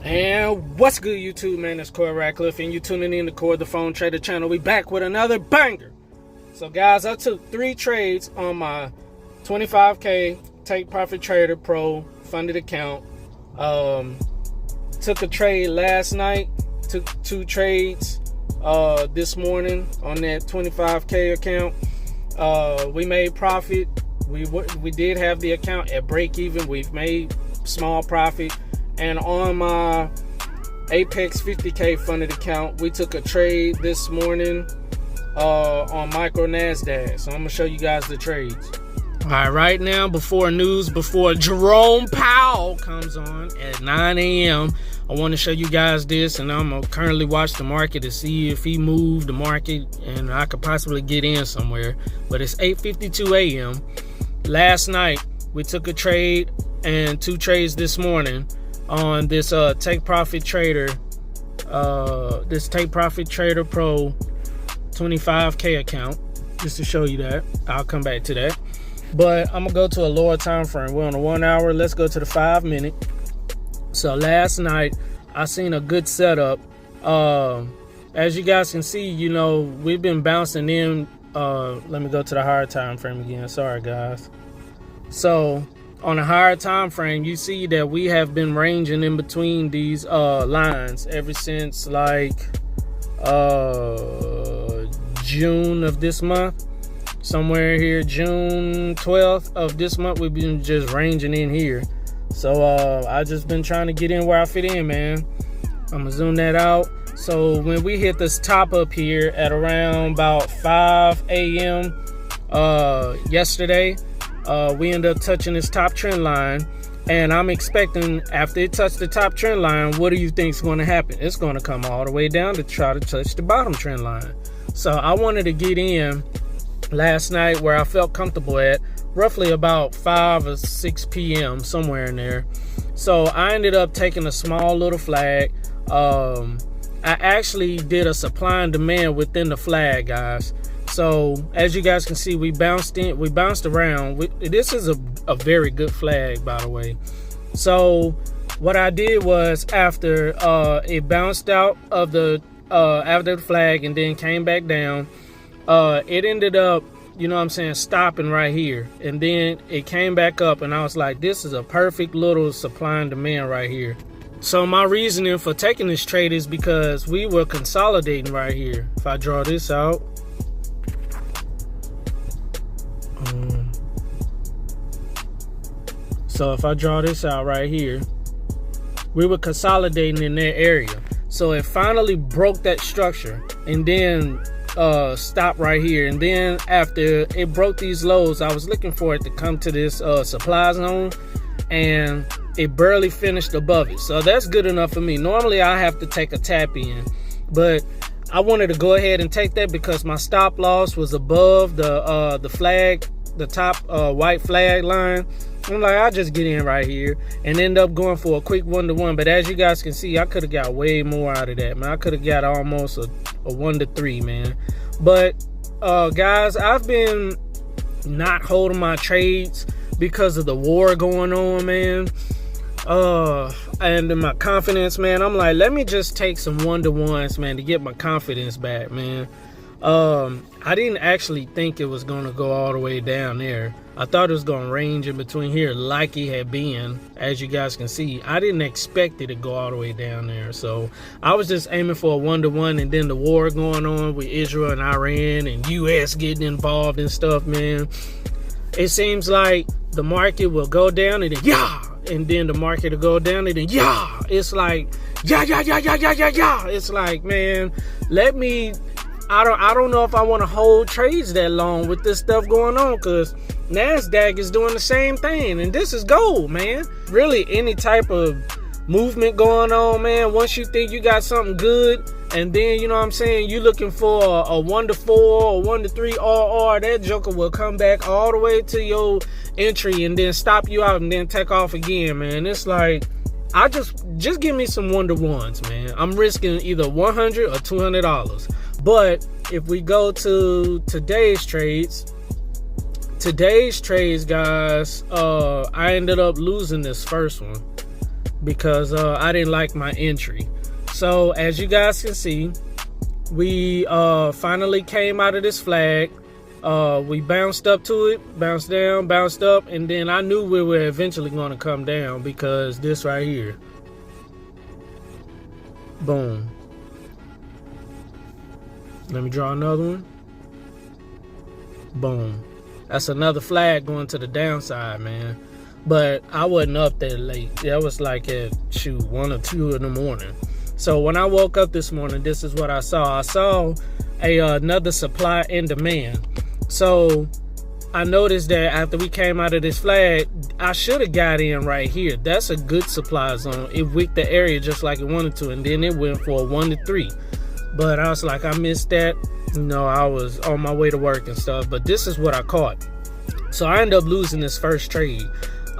And what's good, YouTube, man? It's Corey Radcliffe, and you tuning in to Corey the Phone Trader channel. We back with another banger. So, guys, I took 3 trades on my 25K Take Profit Trader Pro funded account. Took a trade last night. Took 2 trades this morning on that 25K account. We made profit. We did have the account at break even. We've made small profit. And on my Apex 50K funded account, we took a trade this morning on micro NASDAQ. So I'm gonna show you guys the trades. All right, right now, before Jerome Powell comes on at 9 a.m., I want to show you guys this, and I'm gonna currently watch the market to see if he moved the market and I could possibly get in somewhere. But it's 8:52 a.m. Last night, we took a trade and 2 trades this morning on this Take Profit Trader, this Take Profit Trader Pro 25K account, just to show you that. I'll come back to that. But I'm gonna go to a lower time frame. We're on a 1 hour. Let's go to the 5 minute. So last night I seen a good setup. As you guys can see, you know, we've been bouncing in. Let me go to the higher time frame again. Sorry, guys. So on a higher time frame, you see that we have been ranging in between these lines ever since like June of this month. Somewhere here, June 12th of this month, we've been just ranging in here. So I just been trying to get in where I fit in, man. I'm gonna zoom that out. So when we hit this top up here at around about 5 a.m. Yesterday, we ended up touching this top trend line, and I'm expecting after it touched the top trend line, what do you think is going to happen? It's going to come all the way down to try to touch the bottom trend line. So I wanted to get in last night where I felt comfortable at, roughly about 5 or 6 p.m., somewhere in there. So I ended up taking a small little flag. I actually did a supply and demand within the flag, guys. So as you guys can see, we bounced around. This is a very good flag, by the way. So what I did was, after it bounced out of the after the flag and then came back down, it ended up, you know what I'm saying, stopping right here, and then it came back up, and I was like, this is a perfect little supply and demand right here. So my reasoning for taking this trade is because we were consolidating right here. If I draw this out, so if I draw this out right here, we were consolidating in that area. So it finally broke that structure and then stopped right here. And then after it broke these lows, I was looking for it to come to this supply zone, and it barely finished above it. So that's good enough for me. Normally I have to take a tap in, but I wanted to go ahead and take that because my stop loss was above the flag, the top white flag line. I'm like, I'll just get in right here and end up going for a quick 1-to-1. But as you guys can see, I could have got way more out of that, man. I could have got almost a 1-to-3, man. But guys, I've been not holding my trades because of the war going on, man. And in my confidence, man, I'm like, let me just take some 1-to-1s, man, to get my confidence back, man. I didn't actually think it was going to go all the way down there. I thought it was going to range in between here like it had been. As you guys can see, I didn't expect it to go all the way down there. So I was just aiming for a 1-to-1, and then the war going on with Israel and Iran and US getting involved and stuff, man. It seems like the market will go down and then and then the market will go down and then it's like it's like, man, let me, I don't know if I want to hold trades that long with this stuff going on, because NASDAQ is doing the same thing, and this is gold, man. Really, any type of movement going on, man, once you think you got something good, and then, you know what I'm saying, you looking for a 1-to-4 or 1-to-3 RR, that joker will come back all the way to your entry and then stop you out and then take off again, man. It's like, I just give me some 1-to-1s, man. I'm risking either $100 or $200. But if we go to today's trades, guys, I ended up losing this first one because I didn't like my entry. So as you guys can see, we finally came out of this flag. We bounced up to it, bounced down, bounced up, and then I knew we were eventually going to come down because this right here. Boom. Let me draw another one. Boom. That's another flag going to the downside, man. But I wasn't up that late. That was like at 1 or 2 in the morning. So when I woke up this morning, this is what I saw. I saw another supply and demand. So I noticed that after we came out of this flag, I should have got in right here. That's a good supply zone. It wicked the area just like it wanted to, and then it went for a 1 to 3. But I was like, I missed that. You know, I was on my way to work and stuff. But this is what I caught. So I ended up losing this first trade.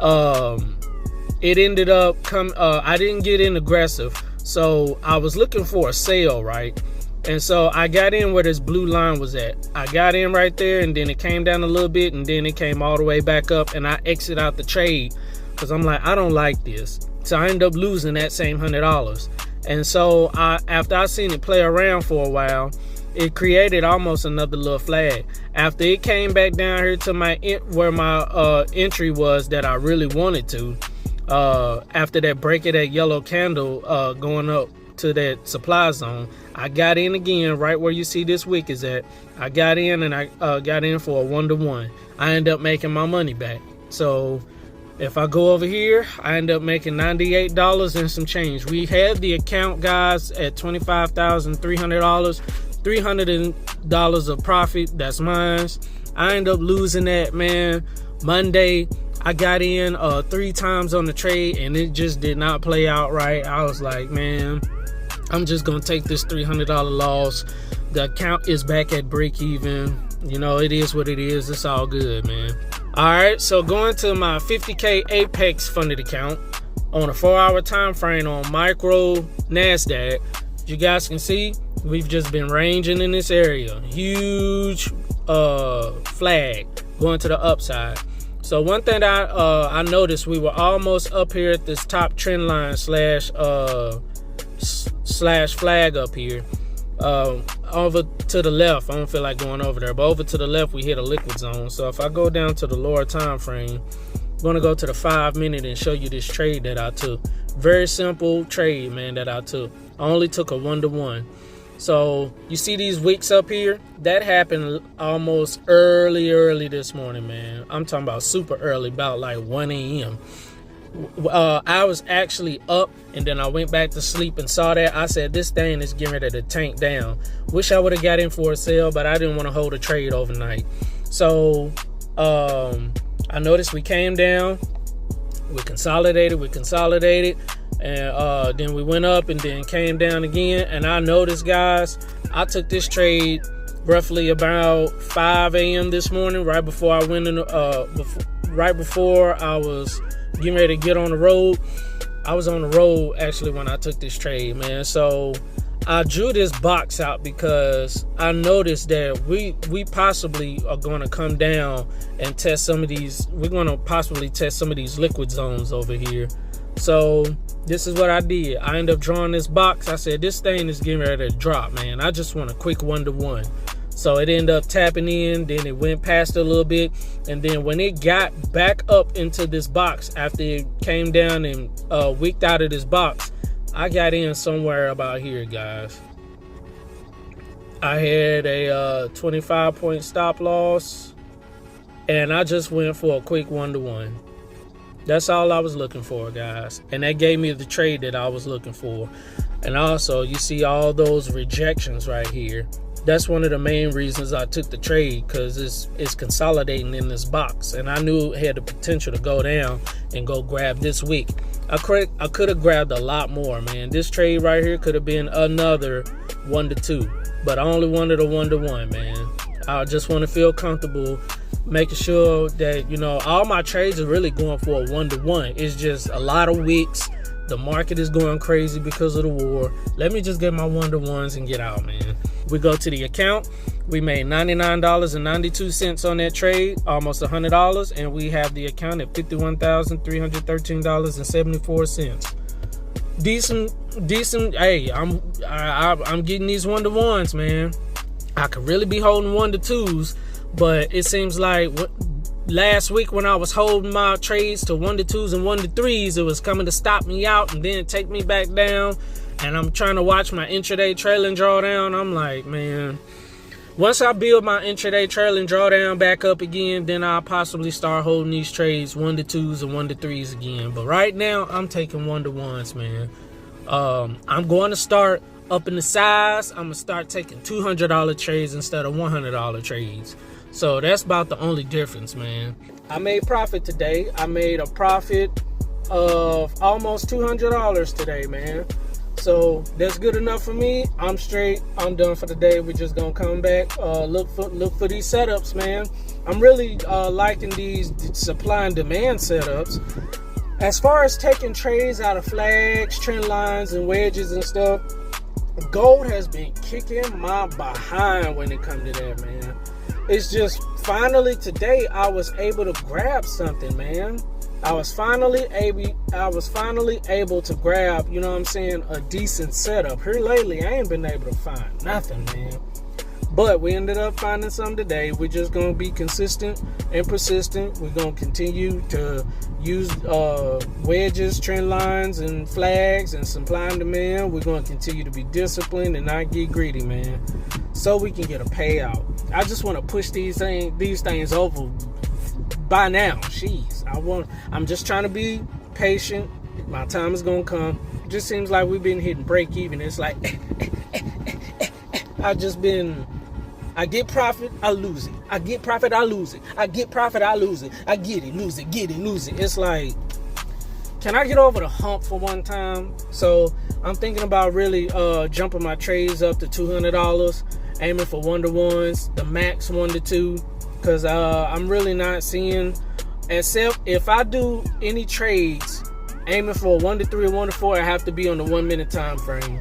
It ended up I didn't get in aggressive. So I was looking for a sale, right? And so I got in where this blue line was at. I got in right there, and then it came down a little bit, and then it came all the way back up, and I exited out the trade because I'm like, I don't like this. So I ended up losing that same $100. And so after I seen it play around for a while, it created almost another little flag. After it came back down here to where my entry was that I really wanted to, after that break of that yellow candle going up to that supply zone, I got in again right where you see this wick is at. I got in, and I got in for a 1 to 1. I end up making my money back. So if I go over here, I end up making $98 and some change. We had the account, guys, at $25,300, $300 of profit. That's mine. I end up losing that, man. Monday, I got in 3 times on the trade, and it just did not play out right. I was like, man, I'm just gonna take this $300 loss. The account is back at break even. You know, it is what it is. It's all good, man. All right, so going to my 50K Apex funded account on a 4-hour time frame on micro NASDAQ, you guys can see we've just been ranging in this area. Huge flag going to the upside. So one thing that I noticed, we were almost up here at this top trend line slash flag up here. Over to the left, I don't feel like going over there, but over to the left we hit a liquid zone. So if I go down to the lower time frame, I'm gonna go to the 5 minute and show you this trade that I took. Very simple trade, man, that I took. I only took a 1 to 1. So you see these wicks up here? That happened almost early this morning, man. I'm talking about super early, about like 1 a.m. I was actually up, and then I went back to sleep and saw that. I said, this thing is getting ready to tank down. Wish I would have got in for a sale, but I didn't want to hold a trade overnight. So I noticed we came down, we consolidated, and then we went up and then came down again. And I noticed, guys, I took this trade roughly about 5 a.m. this morning, right before I went in, right before I was getting ready to get on the road. I was on the road actually when I took this trade, man. So I drew this box out because I noticed that we possibly are going to come down and test some of these. We're going to possibly test some of these liquid zones over here. So this is what I did. I ended up drawing this box. I said, this thing is getting ready to drop, man. I just want a quick 1 to 1. So it ended up tapping in, then it went past a little bit, and then when it got back up into this box after it came down and wicked out of this box, I got in somewhere about here, guys. I had a 25-point stop loss, and I just went for a quick 1 to 1. That's all I was looking for, guys, and that gave me the trade that I was looking for. And also, you see all those rejections right here. That's one of the main reasons I took the trade, because it's consolidating in this box, and I knew it had the potential to go down and go grab this wick. I could have grabbed a lot more, man. This trade right here could have been another 1 to 2, but I only wanted a 1 to 1, man. I just want to feel comfortable making sure that, you know, all my trades are really going for a 1 to 1. It's just a lot of wicks. The market is going crazy because of the war. Let me just get my 1 to 1s and get out, man. We go to the account. We made $99.92 on that trade, almost $100, and we have the account at $51,313.74. decent. Hey, I'm getting these 1-to-1s, man. I could really be holding 1-to-2s, but it seems like last week when I was holding my trades to 1-to-2s and 1-to-3s, it was coming to stop me out and then take me back down. And I'm trying to watch my intraday trailing drawdown. I'm like, man, once I build my intraday trailing drawdown back up again, then I'll possibly start holding these trades 1-to-2s and 1-to-3s again. But right now, I'm taking 1-to-1s, man. I'm going to start up in the size. I'm going to start taking $200 trades instead of $100 trades. So that's about the only difference, man. I made profit today. I made a profit of almost $200 today, man. So that's good enough for me. I'm straight. I'm done for the day. We're just gonna come back. Look for these setups, man. I'm really liking these supply and demand setups. As far as taking trades out of flags, trend lines, and wedges and stuff, gold has been kicking my behind when it comes to that, man. It's just finally today I was able to grab something, man. I was finally able to grab, you know what I'm saying, a decent setup. Here lately, I ain't been able to find nothing, man. But we ended up finding some today. We're just going to be consistent and persistent. We're going to continue to use wedges, trend lines, and flags, and supply and demand. We're going to continue to be disciplined and not get greedy, man, so we can get a payout. I just want to push these things over by now. Jeez, I'm just trying to be patient. My time is gonna come. It just seems like we've been hitting break even. It's like I get profit, I lose it. I get profit, I lose it. I get profit, I lose it. I get it, lose it, get it, lose it. It's like, can I get over the hump for one time? So I'm thinking about really jumping my trades up to $200, aiming for 1-to-1s, the max 1-to-2. Because I'm really not seeing, except if I do any trades aiming for a 1-to-3 or 1-to-4, I have to be on the 1-minute time frame.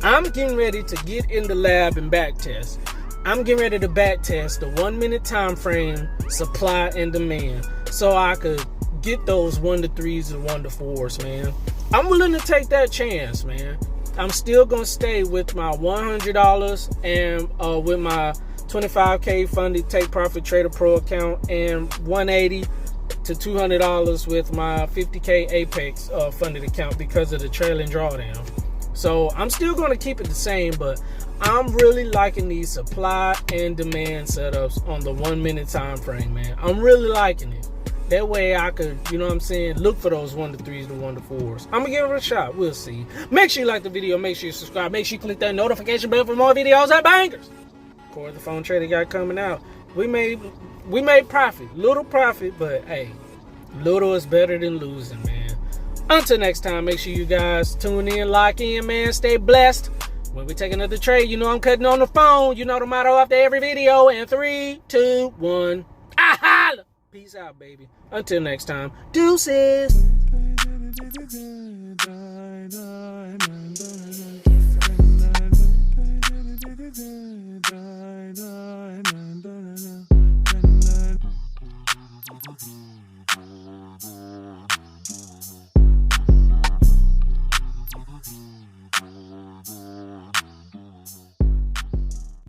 I'm getting ready to get in the lab and back test. I'm getting ready to back test the 1-minute time frame supply and demand, so I could get those 1-to-3s and 1-to-4s, man. I'm willing to take that chance, man. I'm still gonna stay with my $100 and with my 25K funded Take Profit Trader Pro account, and $180 to $200 with my 50K Apex funded account because of the trailing drawdown. So I'm still going to keep it the same, but I'm really liking these supply and demand setups on the 1-minute time frame, man. I'm really liking it. That way I could, you know what I'm saying, look for those 1-to-3s to 1-to-4s. I'm going to give it a shot. We'll see. Make sure you like the video. Make sure you subscribe. Make sure you click that notification bell for more videos and bangers. Core the phone trader got coming out. We made profit, little profit, but hey, little is better than losing, man. Until next time, make sure you guys tune in, lock in, man. Stay blessed. When we take another trade, you know I'm cutting on the phone. You know the motto after every video. In 3, 2, 1. Aha! Peace out, baby. Until next time, deuces.